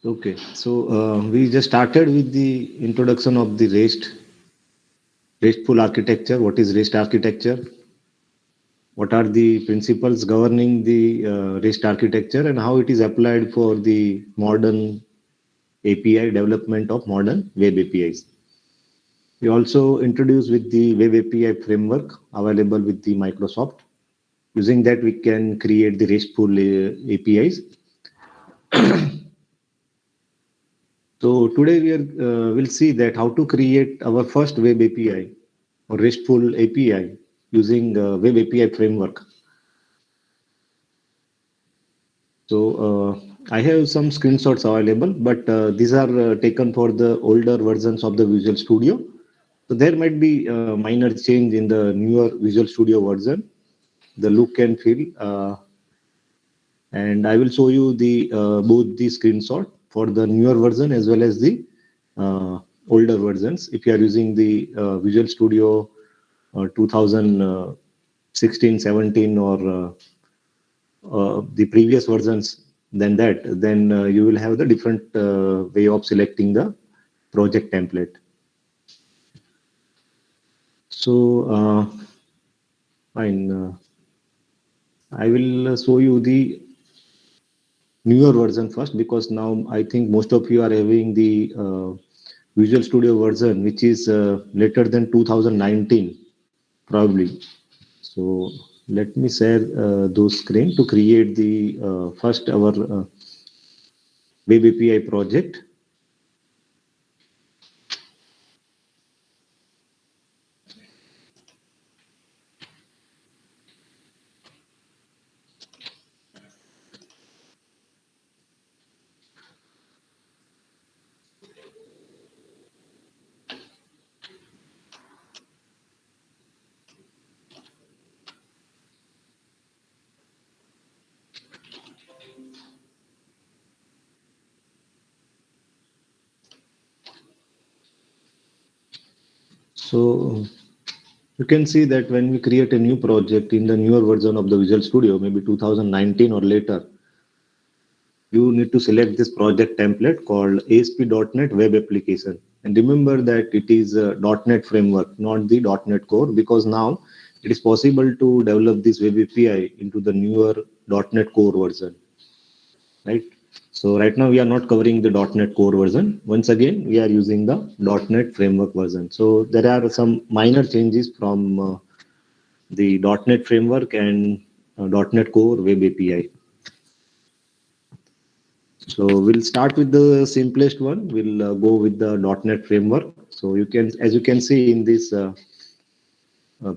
Okay, so we just started with the introduction of the RESTful architecture. What is REST architecture? What are the principles governing the REST architecture and how it is applied for the modern API development of modern web APIs. We also introduced with the web API framework available with the Microsoft. Using that, we can create the RESTful APIs. So today will see that how to create our first web API or RESTful API using web API framework. So I have some screenshots available, but these are taken for the older versions of the Visual Studio. So there might be a minor change in the newer Visual Studio version, the look and feel, and I will show you the both the screenshot for the newer version as well as the older versions. If you are using the Visual Studio 2016, 17, or the previous versions than that, then you will have the different way of selecting the project template. So fine, I will show you the newer version first, because now I think most of you are having the Visual Studio version, which is later than 2019, probably. So let me share those screen to create the first our web API project. So you can see that when we create a new project in the newer version of the Visual Studio, maybe 2019 or later, you need to select this project template called ASP.NET Web Application. And remember that it is a .NET framework, not the .NET Core, because now it is possible to develop this web API into the newer .NET Core version, right? So right now we are not covering the .NET Core version. Once again, we are using the .NET Framework version. So there are some minor changes from the .NET Framework and .NET Core Web API. So we'll start with the simplest one. We'll go with the .NET Framework. So you can, as you can see in this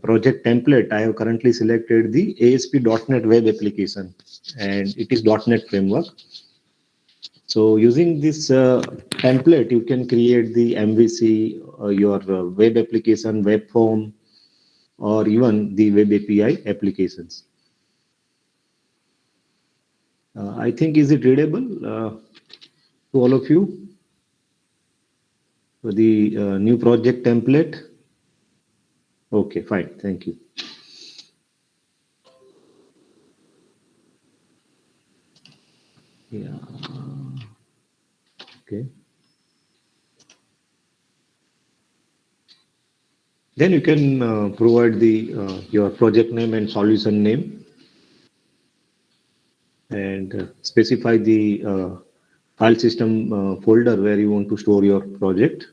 project template, I have currently selected the ASP.NET Web Application, and it is .NET Framework. So using this template, you can create the MVC, your web application, web form, or even the web API applications. I think, is it readable to all of you? For the new project template? Okay, fine. Thank you. Yeah. Okay. Then you can provide the your project name and solution name, and specify the file system folder where you want to store your project.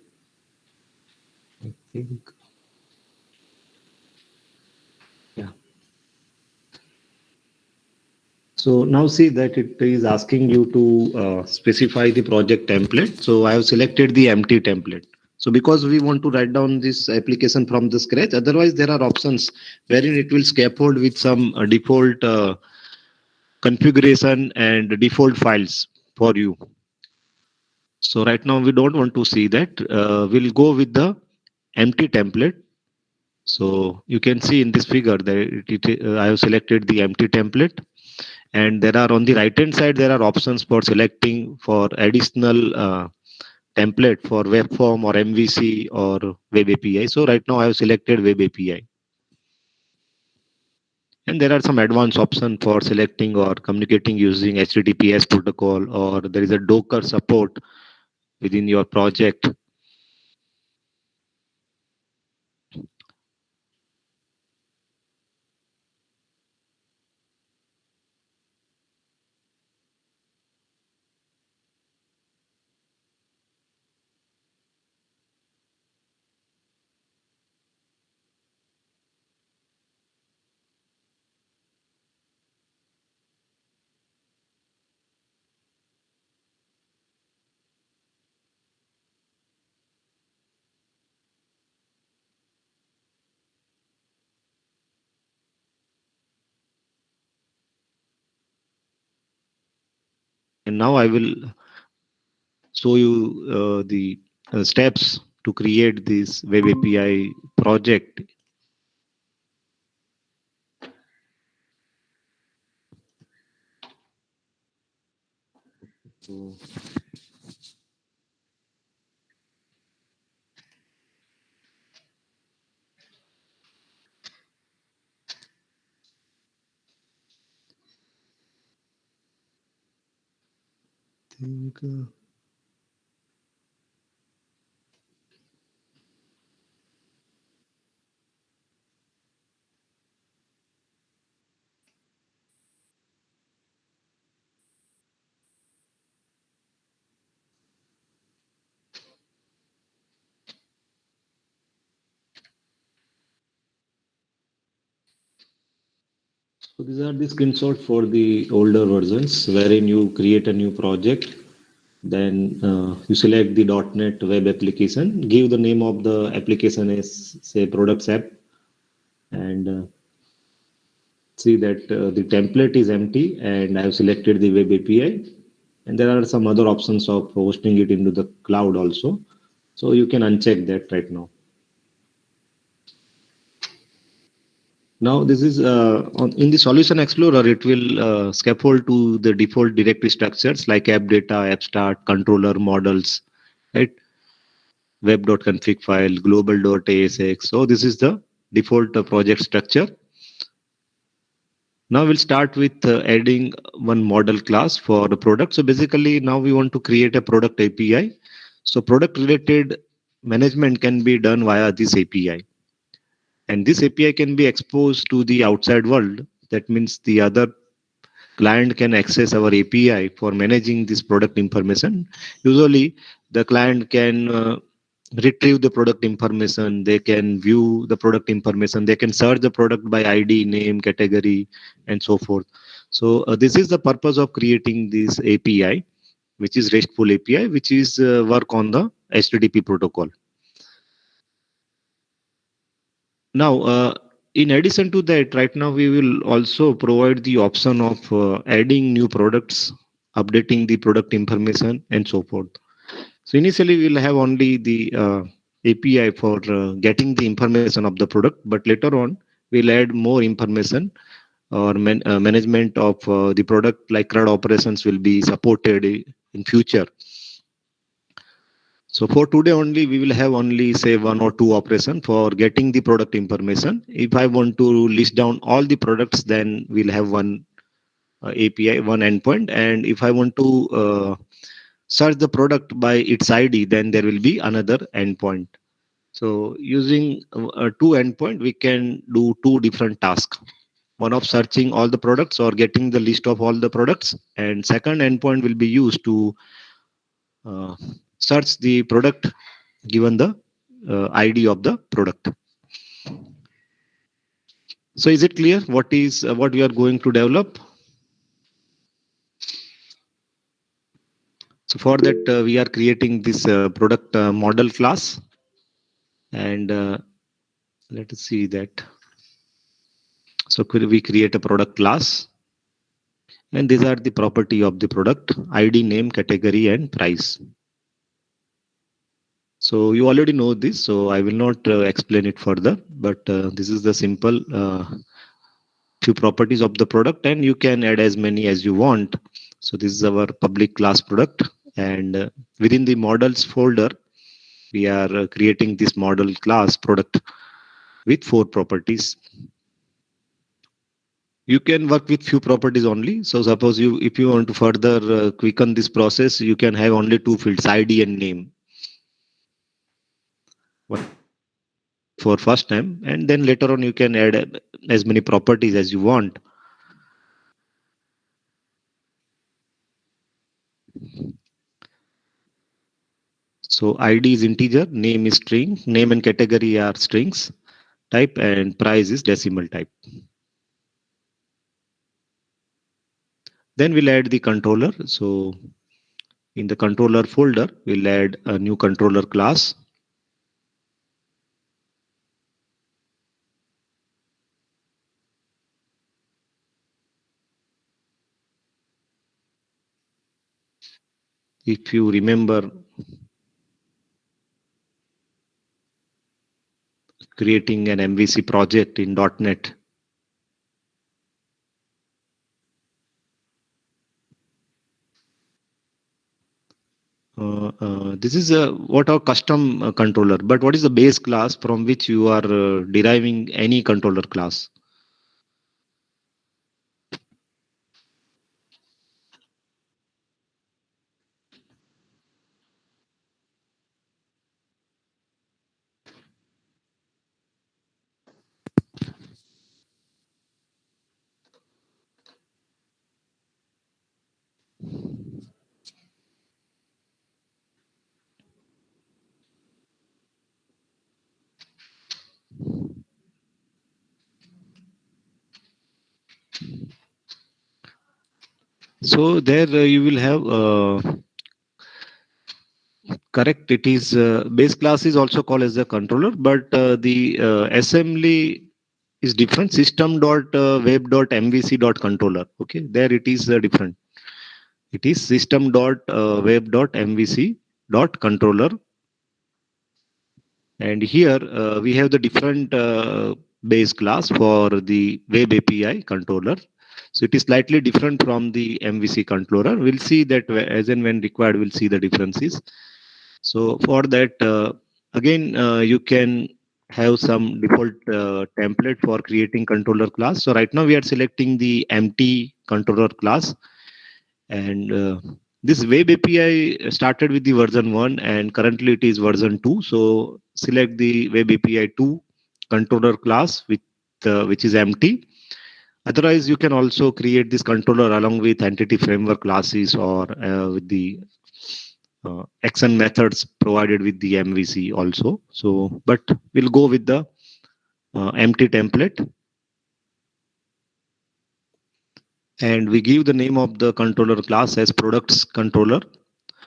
I think, yeah. So now see that it is asking you to specify the project template. So I have selected the empty template. So because we want to write down this application from the scratch, otherwise there are options wherein it will scaffold with some default configuration and default files for you. So right now we don't want to see that. We'll go with the empty template. So you can see in this figure that I have selected the empty template, and there are on the right hand side there are options for selecting for additional template for web form or MVC or web API. So right now I have selected web API. And there are some advanced options for selecting or communicating using HTTPS protocol, or there is a Docker support within your project. And now I will show you the steps to create this web API project. So, think, so these are the screenshots for the older versions, wherein you create a new project. Then you select the .NET web application, give the name of the application as say products app, and see that the template is empty, and I have selected the web API. And there are some other options of hosting it into the cloud also. So you can uncheck that right now. Now this is in the Solution Explorer, it will scaffold to the default directory structures like app data, app start, controller, models, right? Web.config file, global.asx. So this is the default project structure. Now we'll start with adding one model class for the product. So basically now we want to create a product API. So product related management can be done via this API. And this API can be exposed to the outside world. That means the other client can access our API for managing this product information. Usually the client can retrieve the product information, they can view the product information, they can search the product by ID, name, category, and so forth. So this is the purpose of creating this API, which is RESTful API, which is work on the HTTP protocol. Now, in addition to that, right now we will also provide the option of adding new products, updating the product information, and so forth. So initially we'll have only the API for getting the information of the product, but later on we'll add more information or management of the product, like CRUD operations will be supported in future. So for today only, we will have only say one or two operation for getting the product information. If I want to list down all the products, then we'll have one API, one endpoint. And if I want to search the product by its ID, then there will be another endpoint. So using two endpoint, we can do two different tasks. One of searching all the products or getting the list of all the products, and second endpoint will be used to uh, search the product given the ID of the product. So is it clear what is what we are going to develop? So for that we are creating this product model class, and let us see that. So we create a product class, and these are the property of the product: ID, name, category, and price. So you already know this, so I will not explain it further, but this is the simple few properties of the product, and you can add as many as you want. So this is our public class product, and within the models folder, we are creating this model class product with 4 properties. You can work with few properties only. So suppose if you want to further quicken this process, you can have only two fields, ID and name, for first time, and then later on you can add as many properties as you want. So ID is integer, name is string, name and category are strings type, and price is decimal type. Then we'll add the controller. So in the controller folder, we'll add a new controller class. If you remember creating an MVC project in .NET, this is what our custom controller, but what is the base class from which you are deriving any controller class? So there you will have correct. It is base class is also called as the controller, but the assembly is different. System dot web dot mvc dot controller. Okay, there it is different. It is system dot web dot mvc dot controller, and here we have the different base class for the web API controller. So it is slightly different from the MVC controller. We'll see that as and when required, we'll see the differences. So for that, again, you can have some default template for creating controller class. So right now we are selecting the empty controller class, and this web API started with the version 1 and currently it is version 2. So select the web API 2 controller class which is empty. Otherwise, you can also create this controller along with entity framework classes or with the action methods provided with the MVC also. So, but we'll go with the empty template, and we give the name of the controller class as products controller.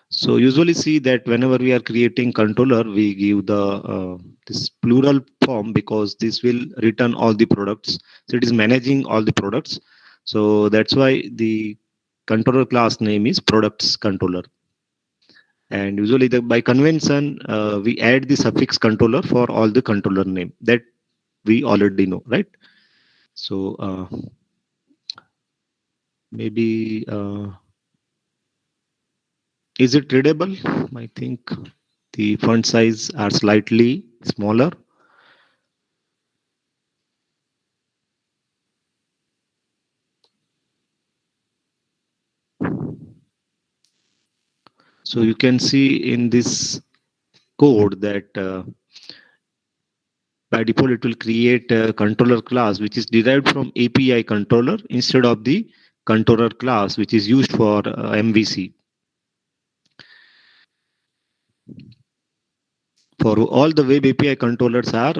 So usually see that whenever we are creating controller, we give the this plural form because this will return all the products. So it is managing all the products. So that's why the controller class name is products controller. And usually by convention, we add the suffix controller for all the controller name that we already know, right? So maybe is it readable? I think the font size are slightly smaller. So you can see in this code that by default it will create a controller class which is derived from API controller instead of the controller class which is used for MVC. For all the web API controllers are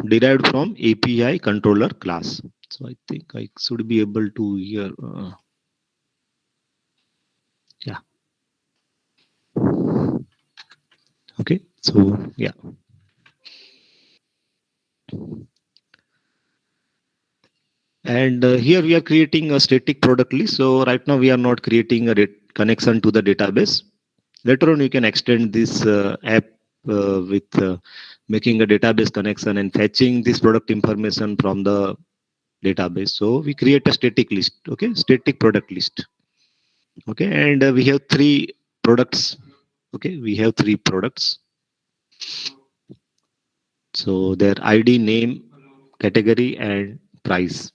derived from API controller class. So I think I should be able to hear. Yeah. Okay. So yeah. And here we are creating a static product list. So right now we are not creating a connection to the database. Later on, you can extend this app with making a database connection and fetching this product information from the database. So we create a static list, okay, static product list. Okay, and we have three products. Okay, we have three products. So their ID, name, category, and price.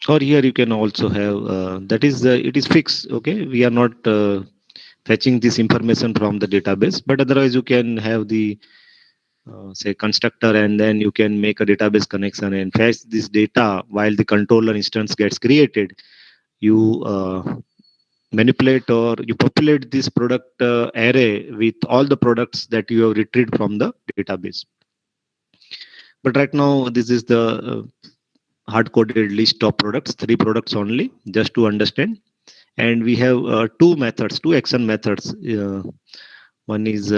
Or here you can also have that is it is fixed. Okay, we are not fetching this information from the database, but otherwise you can have the say constructor, and then you can make a database connection and fetch this data while the controller instance gets created. You manipulate or you populate this product array with all the products that you have retrieved from the database. But right now this is the hard coded list of products, 3 products only, just to understand. And we have two action methods. One is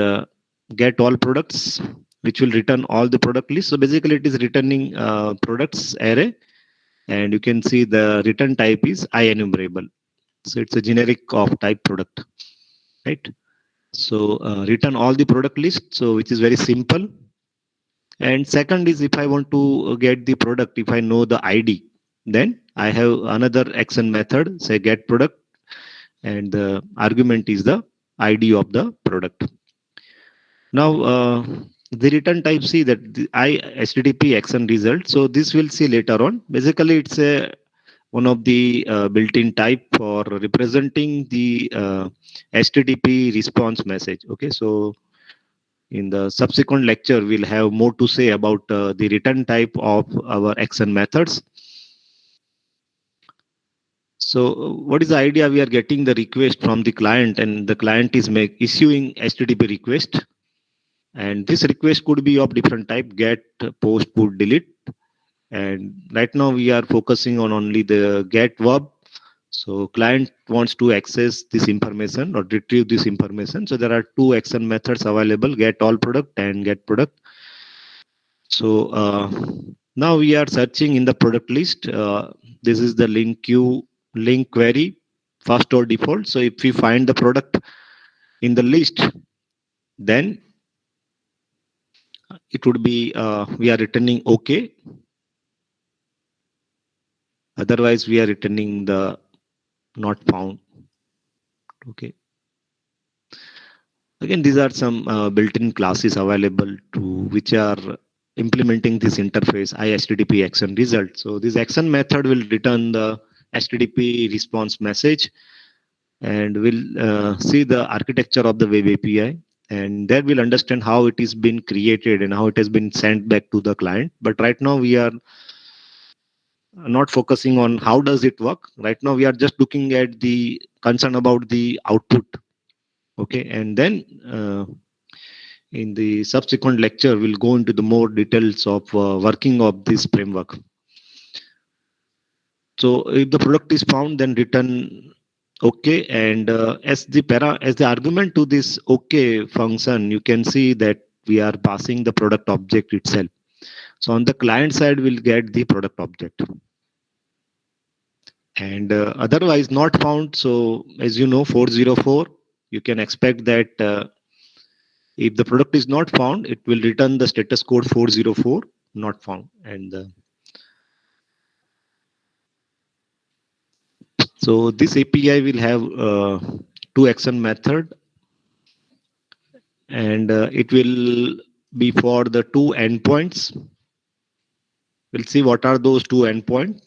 get all products, which will return all the product list. So basically it is returning products array, and you can see the return type is IEnumerable. So it's a generic of type product, right? So return all the product list, so which is very simple. And second is if I want to get the product, if I know the ID, then I have another action method, say get product, and the argument is the ID of the product. Now the return type, see that the I HTTP action result. So this we'll see later on. Basically, it's a one of the built-in type for representing the HTTP response message. Okay, so in the subsequent lecture, we'll have more to say about the return type of our action methods. So what is the idea? We are getting the request from the client, and the client is issuing HTTP request. And this request could be of different type: get, post, put, delete. And right now we are focusing on only the get verb. So client wants to access this information or retrieve this information. So there are two action methods available: get all product and get product. So now we are searching in the product list. This is the link query, first or default. So if we find the product in the list, then it would be we are returning OK. Otherwise, we are returning the not found. Okay. Again, these are some built-in classes available to which are implementing this interface HTTP action result. So this action method will return the HTTP response message, and we'll see the architecture of the web API, and there we'll understand how it is been created and how it has been sent back to the client. But right now we are not focusing on how does it work. Right now we are just looking at the concern about the output. Okay, and then in the subsequent lecture we'll go into the more details of working of this framework. So if the product is found, then return OK, and as the argument to this OK function, you can see that we are passing the product object itself. So on the client side, we'll get the product object. And otherwise not found. So as you know, 404, you can expect that if the product is not found, it will return the status code 404 not found. And so this API will have two action method, and it will be for the two endpoints. We'll see what are those two endpoints.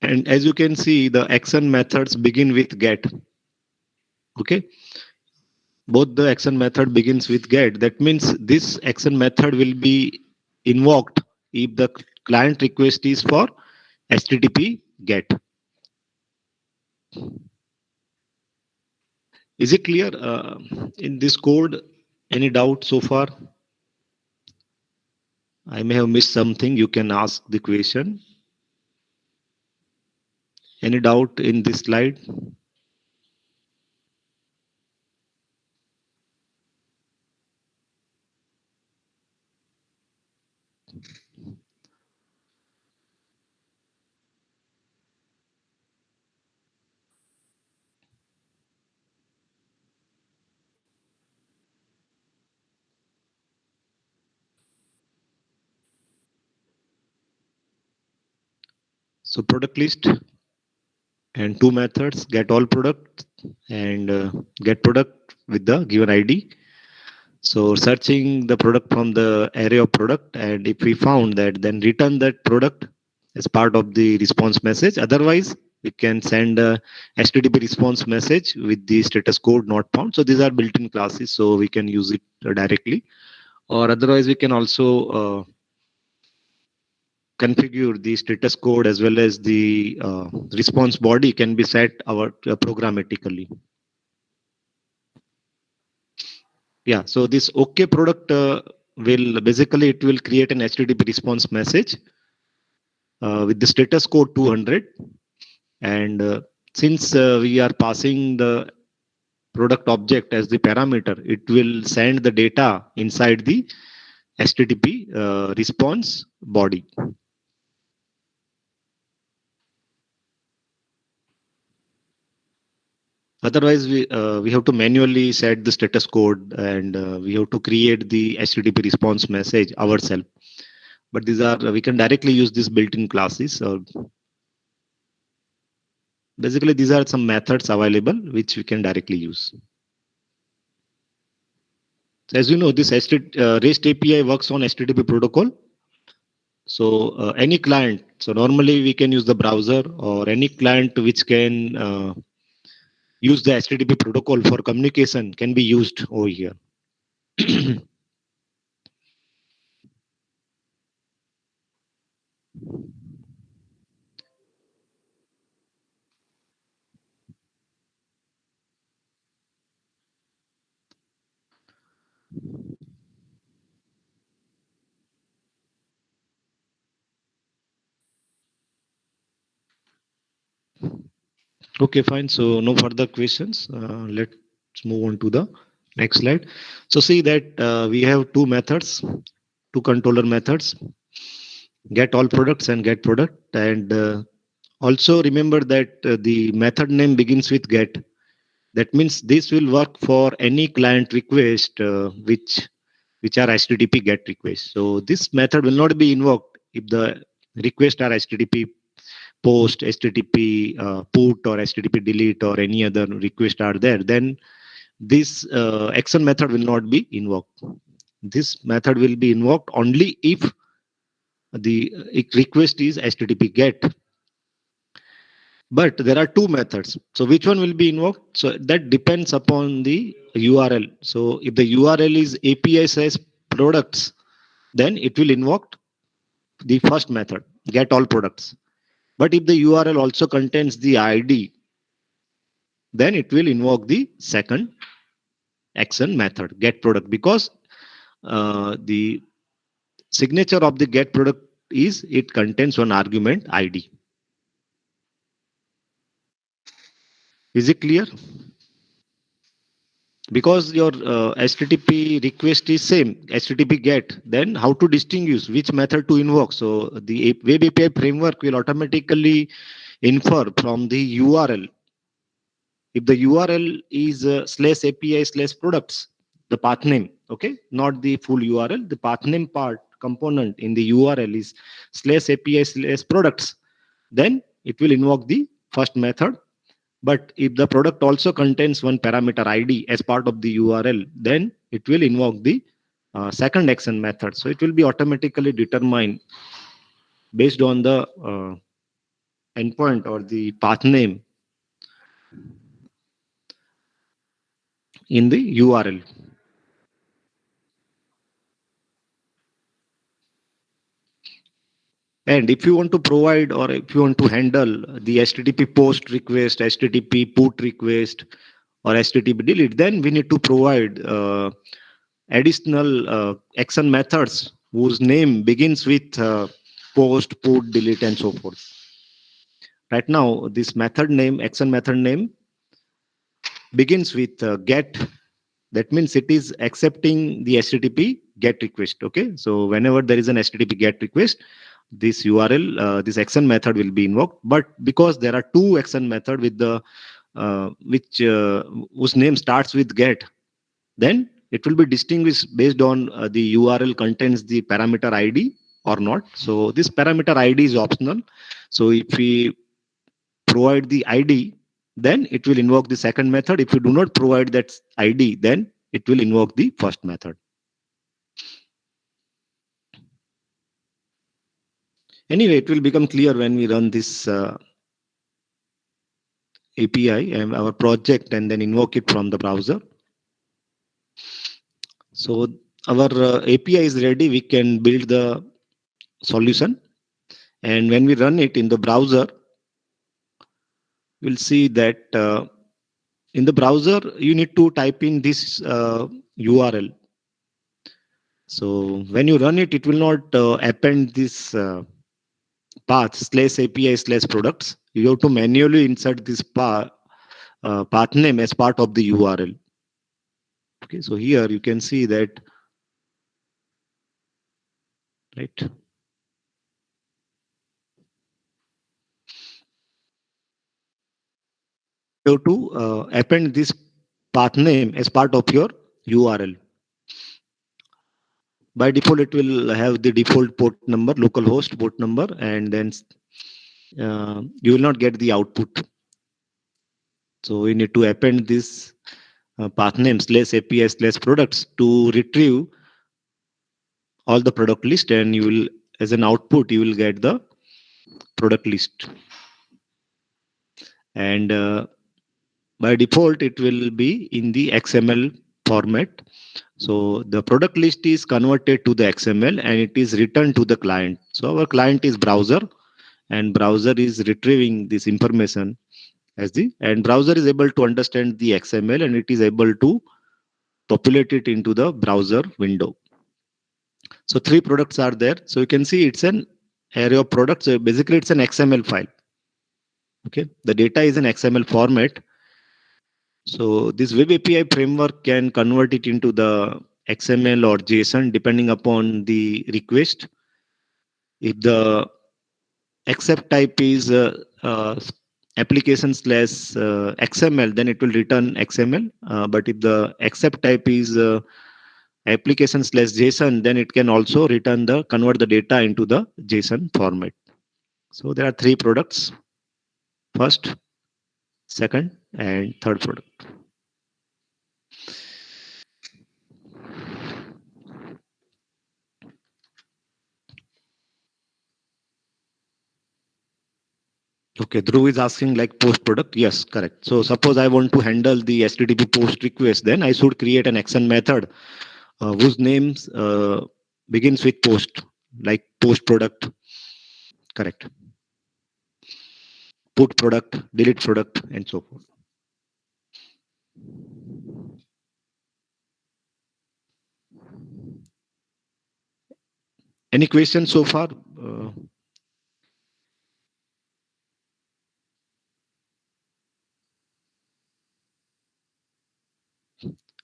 And as you can see, the action methods begin with get. Okay. Both the action method begins with get. That means this action method will be invoked if the client request is for HTTP get. Is it clear in this code? Any doubt so far? I may have missed something. You can ask the question. Any doubt in this slide? So product list and two methods: get all product and get product with the given ID. So searching the product from the array of product, and if we found that, then return that product as part of the response message. Otherwise, we can send a HTTP response message with the status code not found. So these are built-in classes, so we can use it directly. Or otherwise, we can also configure the status code as well as the response body can be set our programmatically. Yeah, so this OK product will basically it will create an HTTP response message with the status code 200, and since we are passing the product object as the parameter, it will send the data inside the HTTP response body. Otherwise, we have to manually set the status code, and we have to create the HTTP response message ourselves. But these are we can directly use these built-in classes. Basically, these are some methods available which we can directly use. So as you know, this REST API works on HTTP protocol. So any client, so normally we can use the browser or any client which can use the HTTP protocol for communication can be used over here. Okay, fine. So no further questions. Let's move on to the next slide. So see that we have two methods, two controller methods, get all products and get product. And also remember that the method name begins with get. That means this will work for any client request which are HTTP GET requests. So this method will not be invoked if the requests are HTTP post, HTTP put, or HTTP delete, or any other request are there. Then this action method will not be invoked. This method will be invoked only if the request is HTTP GET. But there are two methods. So which one will be invoked? So that depends upon the URL. So if the URL is API says products, then it will invoke the first method, get all products. But if the URL also contains the ID, then it will invoke the second action method, get product, because the signature of the get product is it contains one argument ID. Is it clear? Because your HTTP request is same, HTTP GET, then how to distinguish which method to invoke? So the web API framework will automatically infer from the URL. If the URL is /API/products, the path name, okay, not the full URL, the path name part component in the URL is /API/products, then it will invoke the first method. But if the product also contains one parameter ID as part of the URL, then it will invoke the second action method. So it will be automatically determined based on the endpoint or the path name in the URL. And if you want to provide or if you want to handle the HTTP post request, HTTP put request, or HTTP delete, then we need to provide additional action methods whose name begins with post, put, delete, and so forth. Right now, this method name, action method name, begins with get. That means it is accepting the HTTP get request. Okay, so whenever there is an HTTP get request, this URL, this action method will be invoked. But because there are two action method with the whose name starts with get, then it will be distinguished based on the URL contains the parameter ID or not. So this parameter ID is optional. So if we provide the ID, then it will invoke the second method. If you do not provide that ID, then it will invoke the first method. Anyway, it will become clear when we run this API and our project and then invoke it from the browser. So our API is ready. We can build the solution. And when we run it in the browser, we'll see that in the browser, you need to type in this URL. So when you run it, it will not append this path /API/products. You have to manually insert this path name as part of the URL. Okay, so here you can see that, right? You have to append this path name as part of your URL. By default, it will have the default port number, localhost port number, and then you will not get the output. So we need to append this path name /API/products to retrieve all the product list, and you will, as an output, you will get the product list. And by default, it will be in the XML format. So the product list is converted to the XML and it is returned to the client. So our client is browser, and browser is retrieving this information and browser is able to understand the XML and it is able to populate it into the browser window. So 3 products are there. So you can see it's an array of products. So basically it's an XML file. Okay, the data is an XML format. So this web API framework can convert it into the XML or JSON depending upon the request. If the accept type is application/XML, then it will return XML. But if the accept type is application/JSON, then it can also convert the data into the JSON format. So there are 3 products: first, second, and third product. Okay, Dhruv is asking like post product. Yes, correct. So suppose I want to handle the HTTP post request, then I should create an action method whose names begins with post, like post product. Correct. Put product, delete product, and so forth. Any questions so far?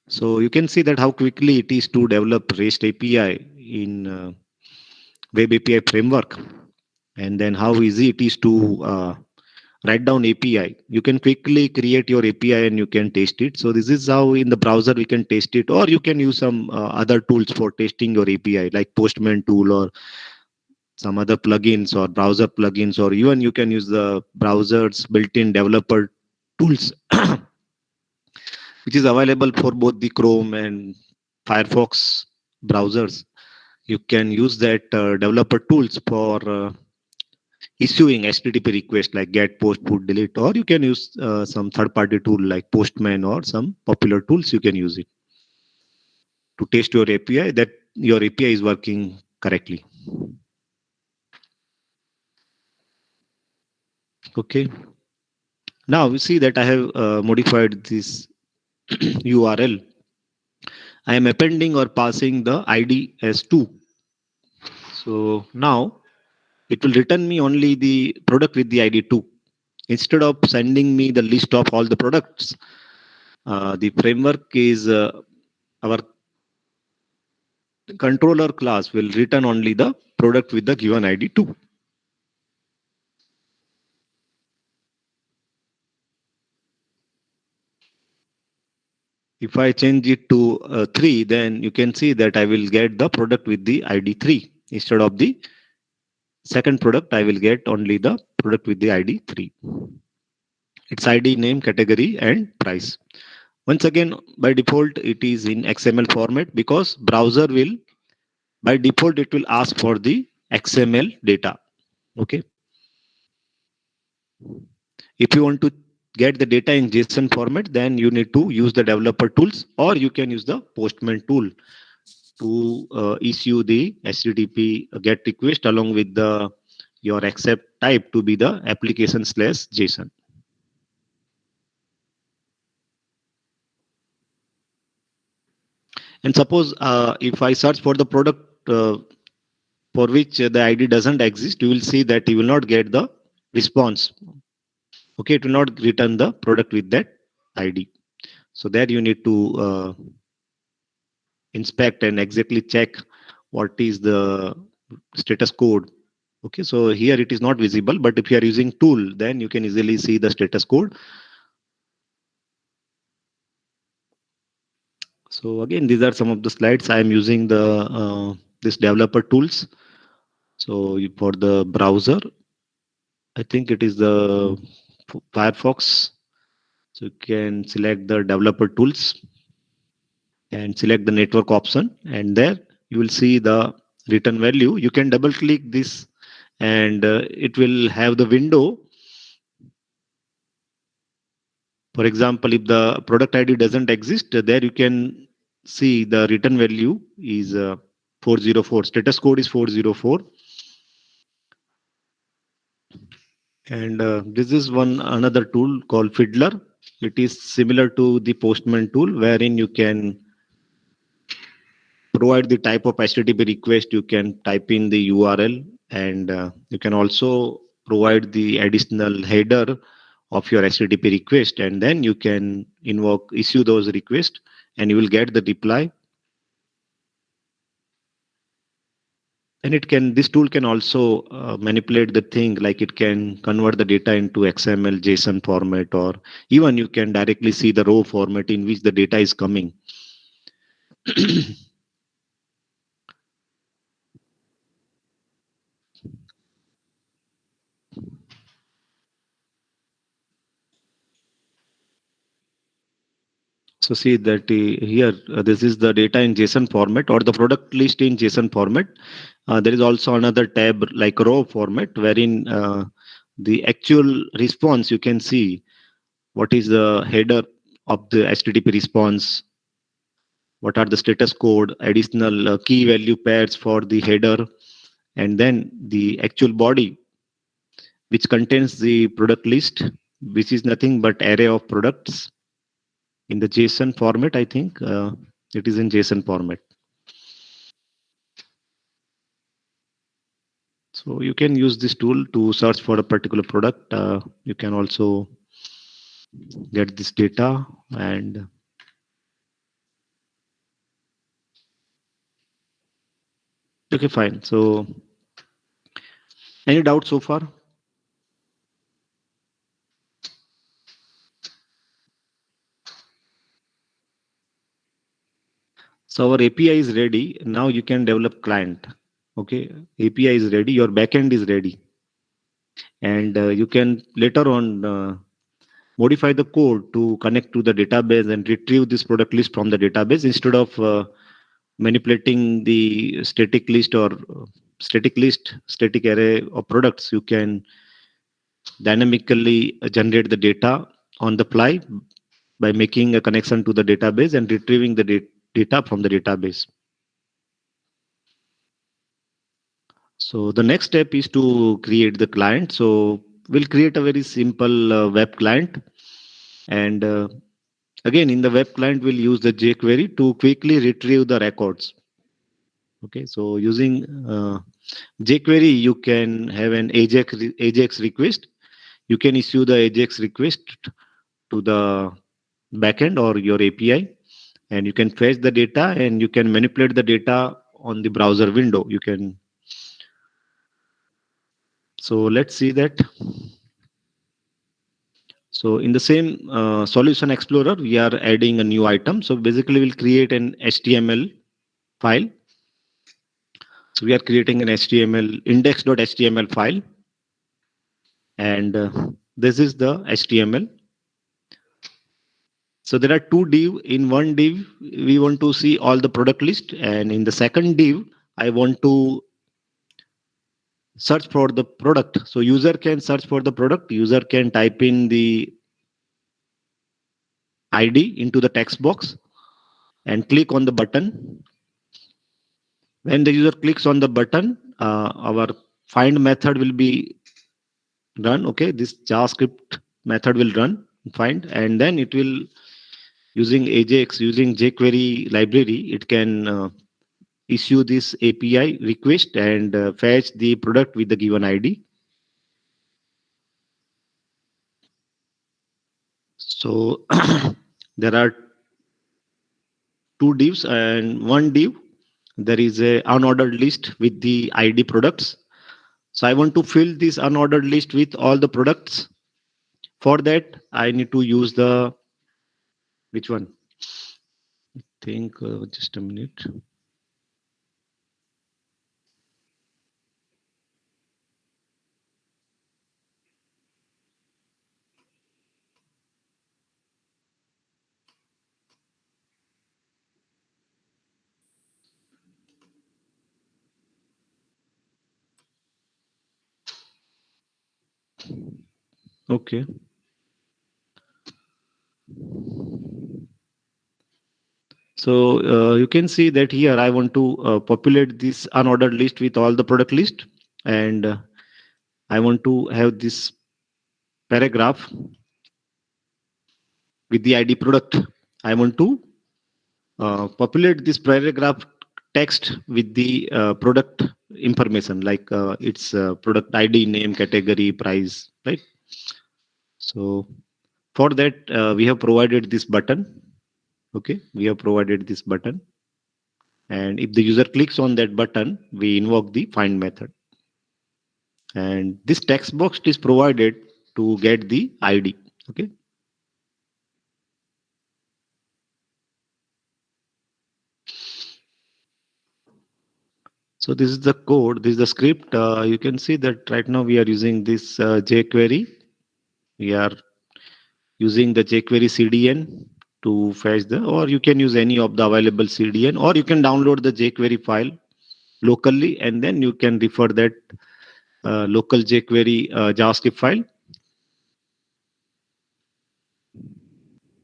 So you can see that how quickly it is to develop REST API in web API framework, and then how easy it is to write down API. You can quickly create your API and you can test it. So this is how in the browser we can test it, or you can use some other tools for testing your API like Postman tool or some other plugins or browser plugins, or even you can use the browser's built-in developer tools which is available for both the Chrome and Firefox browsers. You can use that developer tools for issuing HTTP requests like get, post, put, delete, or you can use some third-party tool like Postman or some popular tools. You can use it to test your API that your API is working correctly. Okay. Now we see that I have modified this URL. I am appending or passing the ID as 2. So now it will return me only the product with the ID 2. Instead of sending me the list of all the products, the framework is our controller class will return only the product with the given ID 2. If I change it to 3, then you can see that I will get the product with the ID 3. Instead of the second product, I will get only the product with the ID 3. Its ID, name, category, and price. Once again, by default, it is in XML format because browser will, by default, it will ask for the XML data. Okay. If you want to get the data in JSON format, then you need to use the developer tools, or you can use the Postman tool to issue the HTTP GET request along with the your accept type to be the application/JSON. And suppose if I search for the product for which the ID doesn't exist, you will see that you will not get the response. Okay, it will not return the product with that ID. So there you need to inspect and exactly check what is the status code. Okay, so here it is not visible, but if you are using tool, then you can easily see the status code. So again, these are some of the slides. I am using the this developer tools. So for the browser, I think it is the Firefox. So you can select the developer tools and select the network option, and there you will see the return value. You can double click this and it will have the window. For example, if the product ID doesn't exist, there you can see the return value is 404. Status code is 404. And this is one another tool called Fiddler. It is similar to the Postman tool, wherein you can provide the type of HTTP request. You can type in the URL, and you can also provide the additional header of your HTTP request, and then you can issue those requests, and you will get the reply. And this tool can also manipulate the thing, like it can convert the data into XML, JSON format, or even you can directly see the raw format in which the data is coming. So see that here, this is the data in JSON format or the product list in JSON format. There is also another tab like raw format, wherein the actual response, you can see what is the header of the HTTP response, what are the status code, additional key value pairs for the header, and then the actual body, which contains the product list, which is nothing but array of products in the JSON format. I think it is in JSON format. So you can use this tool to search for a particular product. You can also get this data and okay, fine. So any doubt so far? So our API is ready. Now you can develop client. Okay, API is ready. Your backend is ready, and you can later on modify the code to connect to the database and retrieve this product list from the database instead of manipulating the static list or static array of products. You can dynamically generate the data on the fly by making a connection to the database and retrieving the data from the database. So the next step is to create the client. So we'll create a very simple web client, and again in the web client we'll use the jQuery to quickly retrieve the records. Okay, so using jQuery, you can have an AJAX request. You can issue the AJAX request to the backend or your API, and you can fetch the data and you can manipulate the data on the browser window. You can. So let's see that. So in the same solution explorer, we are adding a new item. So basically we'll create an HTML file. So we are creating an HTML index.html file, and this is the HTML. So there are two div. In one div, we want to see all the product list, and in the second div, I want to search for the product. So user can search for the product. User can type in the ID into the text box and click on the button. When the user clicks on the button, our find method will be run. Okay, this JavaScript method will run find, and then it will using AJAX, using jQuery library, it can issue this API request and fetch the product with the given ID. So there are two divs and one div. There is a unordered list with the ID products. So I want to fill this unordered list with all the products. For that, I need to use the which one? I think just a minute. Okay. So you can see that here I want to populate this unordered list with all the product list, and I want to have this paragraph with the ID product. I want to populate this paragraph text with the product information like its product ID, name, category, price, right? So for that we have provided this button. Okay, we have provided this button, and if the user clicks on that button, we invoke the find method, and this text box is provided to get the ID. Okay. So this is the code, this is the script. You can see that right now we are using this jQuery. We are using the jQuery CDN to fetch the, or you can use any of the available CDN, or you can download the jQuery file locally, and then you can refer that local jQuery JavaScript file.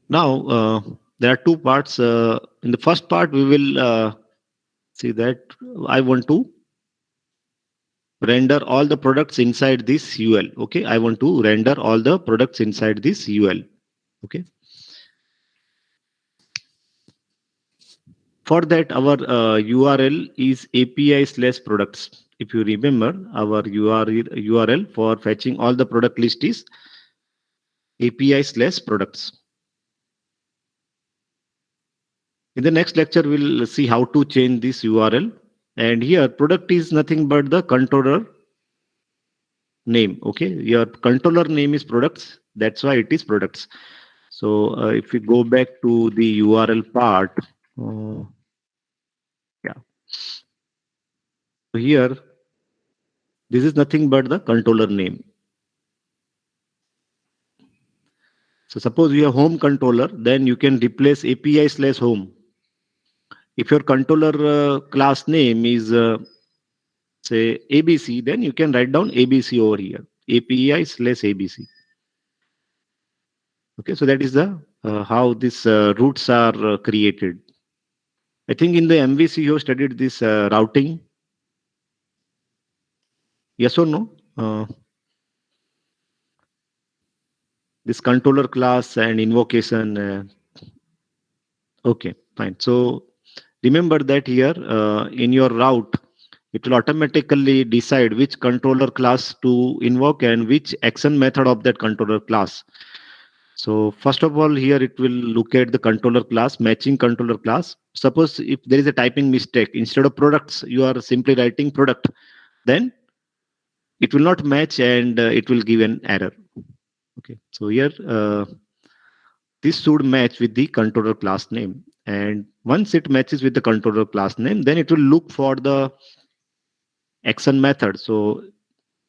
Now, there are two parts. In the first part, we will see that I want to render all the products inside this UL. Okay, I want to render all the products inside this UL. Okay. For that, our URL is API/products. If you remember, our URL for fetching all the product list is API/products. In the next lecture, we'll see how to change this URL. And here, product is nothing but the controller name. Okay, your controller name is products. That's why it is products. So if we go back to the URL part, yeah. So here, this is nothing but the controller name. So suppose you have home controller, then you can replace API/home. If your controller class name is say ABC, then you can write down ABC over here, API/ABC. Okay, so that is the how these routes are created. I think in the MVC you have studied this routing. Yes or no? This controller class and invocation. Okay, fine. So remember that here in your route, it will automatically decide which controller class to invoke and which action method of that controller class. So first of all, here it will look at the controller class, matching controller class. Suppose if there is a typing mistake, instead of products, you are simply writing product, then it will not match and it will give an error. Okay, so here this should match with the controller class name. And once it matches with the controller class name, then it will look for the action method. So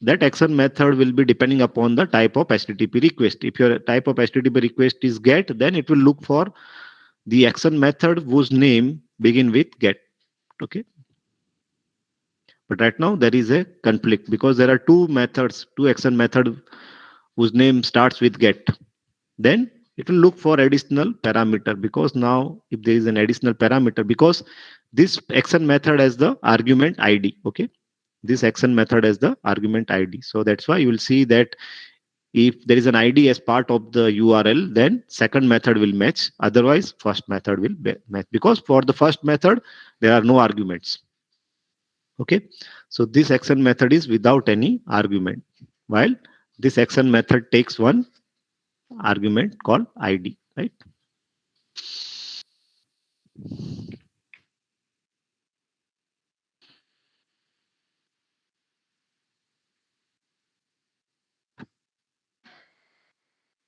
that action method will be depending upon the type of HTTP request. If your type of HTTP request is GET, then it will look for the action method whose name begin with GET. Okay. But right now there is a conflict because there are two methods, two action method whose name starts with GET. Then it will look for additional parameter, because now if there is an additional parameter, because this action method has the argument ID. Okay. This action method has the argument ID. So that's why you will see that if there is an ID as part of the URL, then second method will match. Otherwise, first method will match, because for the first method, there are no arguments. Okay. So this action method is without any argument, while this action method takes one argument called ID, right?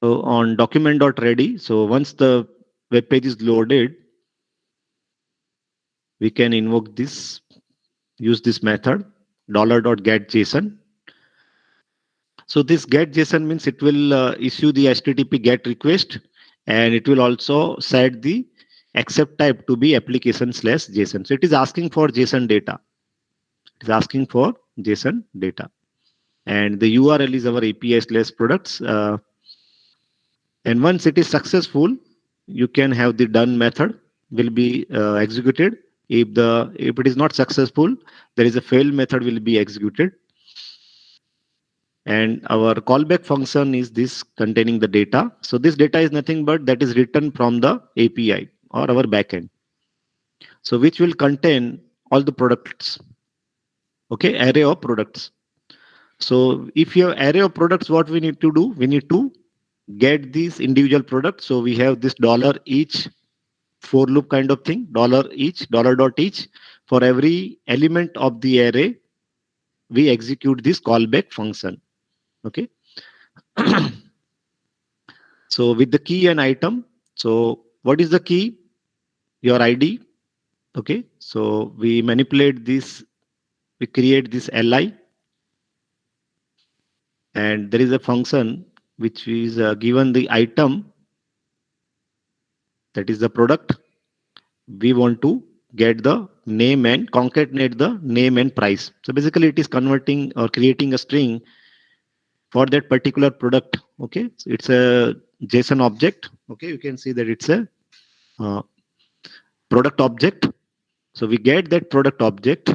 So on document.ready, so once the web page is loaded, we can invoke this, use this method $.getJSON. So this getJSON means it will issue the HTTP GET request, and it will also set the accept type to be application/JSON. So it is asking for JSON data. It is asking for JSON data, and the URL is our API/products. And once it is successful, you can have the done method will be executed. If it is not successful, there is a fail method will be executed. And our callback function is this containing the data. So this data is nothing but that is written from the API or our backend. So which will contain all the products. Okay, array of products. So if you have array of products, what we need to do? We need to get these individual products. So we have this $each for loop kind of thing, $each, $.each. For every element of the array, we execute this callback function. Okay. So with the key and item, so what is the key? Your ID. Okay. So we manipulate this, we create this li, and there is a function which is given the item, that is the product. We want to get the name and concatenate the name and price. So basically it is converting or creating a string for that particular product. Okay. So it's a JSON object. Okay. You can see that it's a product object. So we get that product object,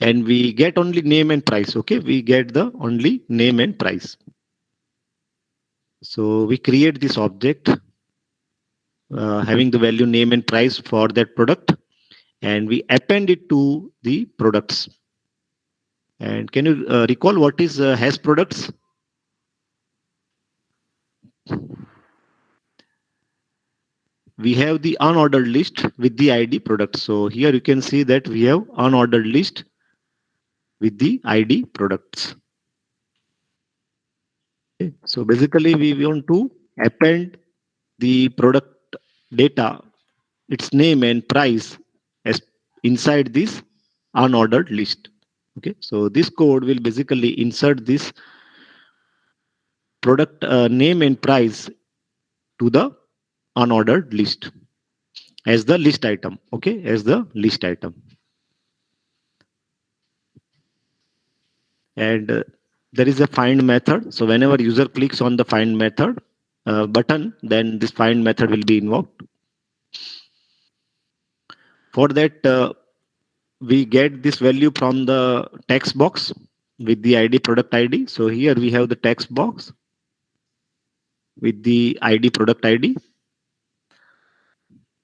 and we get only name and price. Okay. We get the only name and price. So we create this object having the value name and price for that product, and we append it to the products. And can you recall what is has products? We have the unordered list with the ID product. So here you can see that we have unordered list with the ID products. Okay. So basically we want to append the product data, its name and price, as inside this unordered list. Okay. So this code will basically insert this product name and price to the unordered list as the list item. Okay. As the list item. And there is a find method. So whenever user clicks on the find method button, then this find method will be invoked. For that, we get this value from the text box with the ID product ID. So here we have the text box with the ID product ID.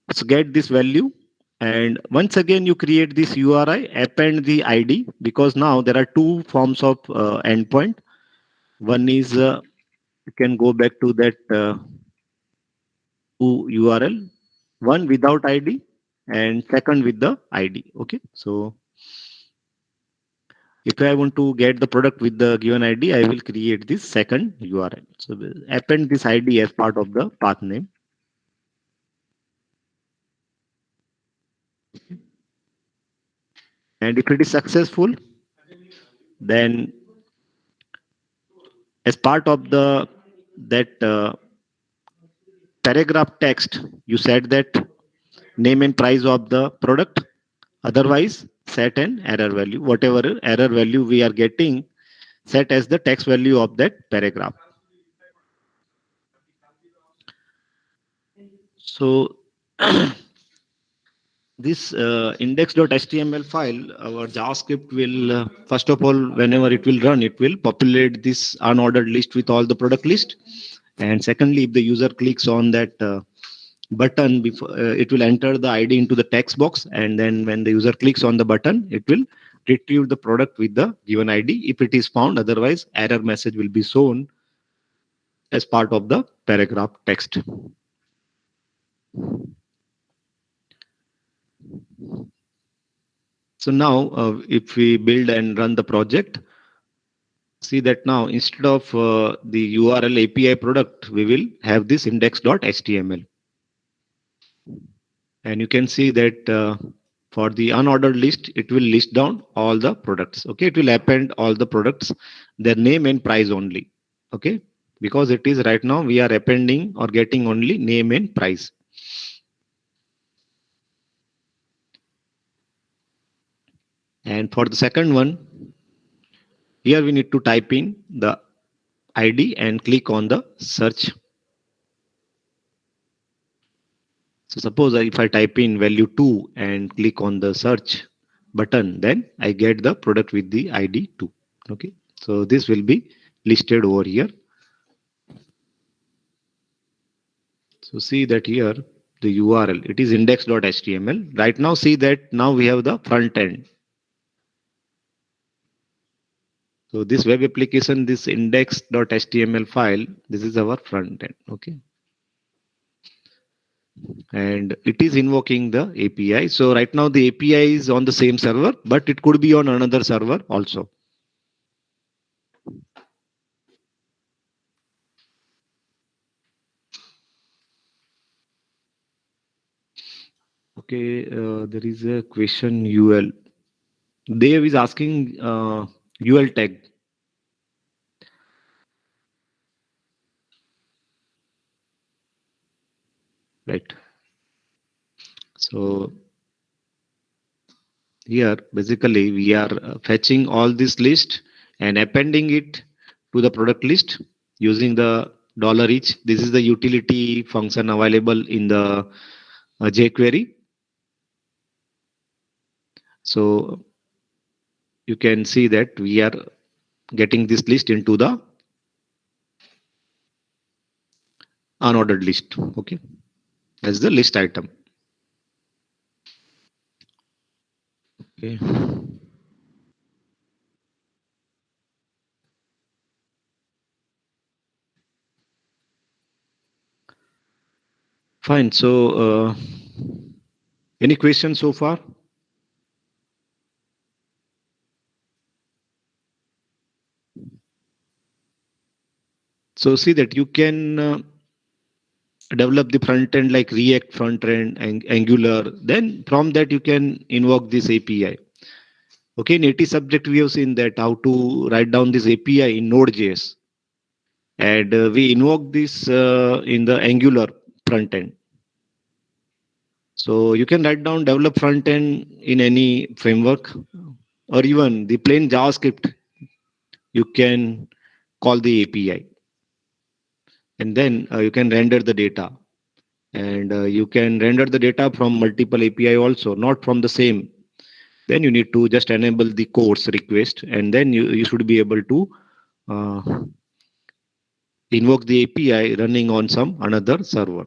Let's get this value. And once again, you create this URI, append the ID, because now there are two forms of endpoint. One is you can go back to that URL, one without ID and second with the ID. Okay. So if I want to get the product with the given ID, I will create this second URL. So append this ID as part of the path name. And if it is successful, Then as part of that paragraph text, you said that name and price of the product. Otherwise, set an error value. Whatever error value we are getting, set as the text value of that paragraph. So this index.html file, our JavaScript will, first of all, whenever it will run, it will populate this unordered list with all the product list. And secondly, if the user clicks on that button, before it will enter the ID into the text box. And then when the user clicks on the button, it will retrieve the product with the given ID if it is found. Otherwise, error message will be shown as part of the paragraph text. So now if we build and run the project, see that now instead of the URL API product, we will have this index.html. And you can see that for the unordered list, it will list down all the products. Okay, it will append all the products, their name and price only. Okay, because it is right now we are appending or getting only name and price. And for the second one, here we need to type in the ID and click on the search. So suppose if I type in value 2 and click on the search button, then I get the product with the ID 2. Okay, so this will be listed over here. So see that here the URL, it is index.html. Right now see that now we have the front end. So this web application, this index.html file, this is our front end. Okay. And it is invoking the API. So right now the API is on the same server, but it could be on another server also. Okay, there is a question UL. Dev is asking UL tag. Right. So here basically we are fetching all this list and appending it to the product list using the $each. This is the utility function available in the jQuery. So you can see that we are getting this list into the unordered list. Okay, as the list item. Okay. Fine. So any questions so far? So see that you can develop the front end like React front end and Angular. Then from that you can invoke this API. Okay, in 80 subject we have seen that how to write down this API in Node.js. And we invoke this in the Angular front end. So you can write down develop front end in any framework, or even the plain JavaScript. You can call the API, and then you can render the data. And you can render the data from multiple API also, not from the same. Then you need to just enable the course request, and then you should be able to invoke the API running on some another server.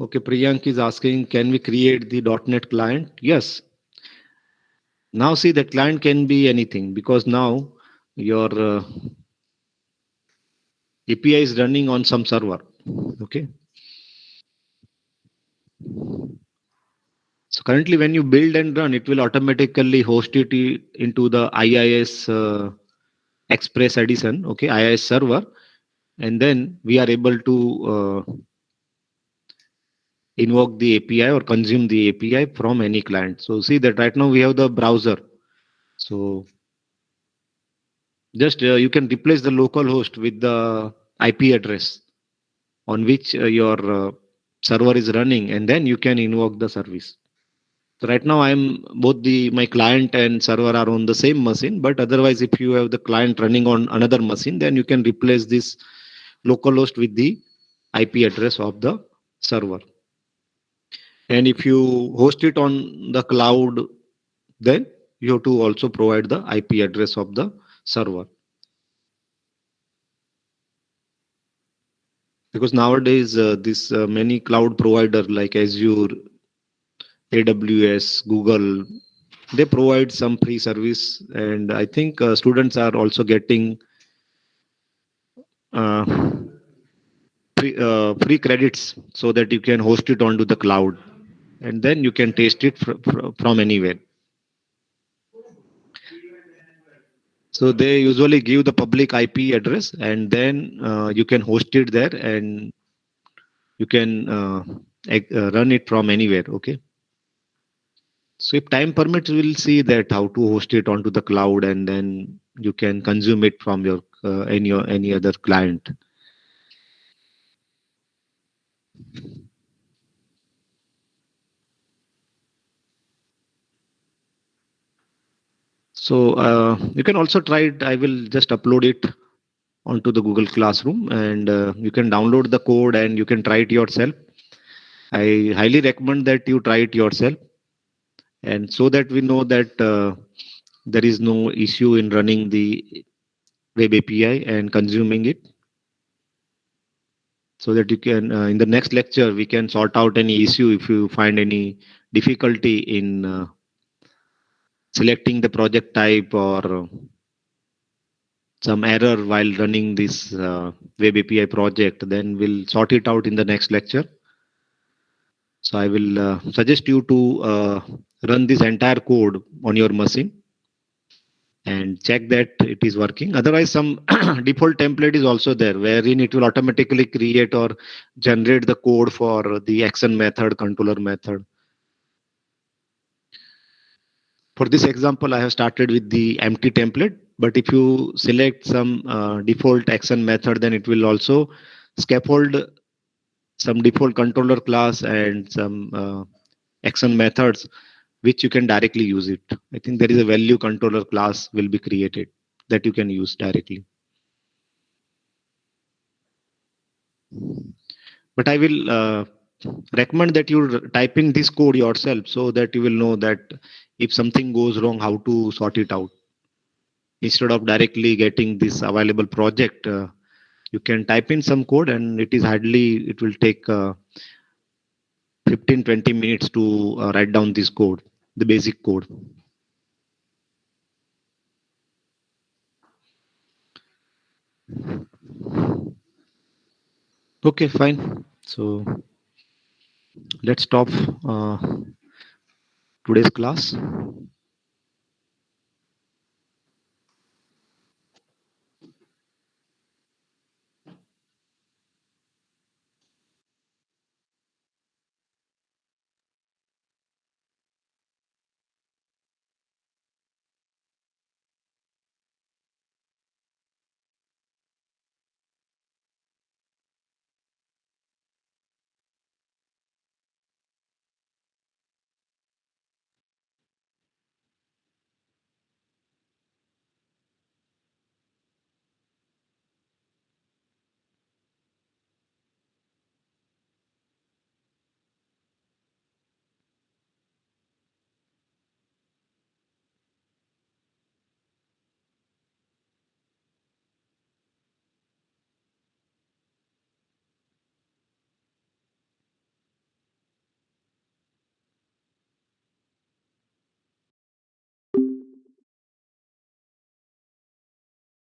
Okay, Priyank is asking, can we create the .NET client? Yes. Now see, the client can be anything, because now your API is running on some server. Okay. So currently when you build and run, it will automatically host it into the IIS Express Edition, okay, IIS server. And then we are able to invoke the API or consume the API from any client. So see that right now we have the browser. So just you can replace the local host with the IP address on which your server is running, and then you can invoke the service. So right now I'm both my client and server are on the same machine, but otherwise if you have the client running on another machine, then you can replace this localhost with the IP address of the server. And if you host it on the cloud, then you have to also provide the IP address of the server. Because nowadays this many cloud provider like Azure, AWS, Google, they provide some free service, and I think students are also getting uh, free credits so that you can host it onto the cloud, and then you can taste it from anywhere. So they usually give the public IP address, and then you can host it there, and you can run it from anywhere. Okay. So if time permits, we'll see that how to host it onto the cloud, and then you can consume it from your any other client. So you can also try it. I will just upload it onto the Google Classroom, and you can download the code and you can try it yourself. I highly recommend that you try it yourself, and so that we know that there is no issue in running the web API and consuming it, so that you can in the next lecture we can sort out any issue if you find any difficulty in selecting the project type or some error while running this web API project. Then we'll sort it out in the next lecture. So I will suggest you to run this entire code on your machine and check that it is working. Otherwise, some default template is also there wherein it will automatically create or generate the code for the action method, controller method. For this example, I have started with the empty template, but if you select some default action method, then it will also scaffold some default controller class and some action methods which you can directly use it. I think there is a value controller class will be created that you can use directly. But I will recommend that you type in this code yourself so that you will know that if something goes wrong, how to sort it out. Instead of directly getting this available project, you can type in some code, and it will take 15-20 minutes to write down this code, the basic code. Okay, fine. So let's stop today's class.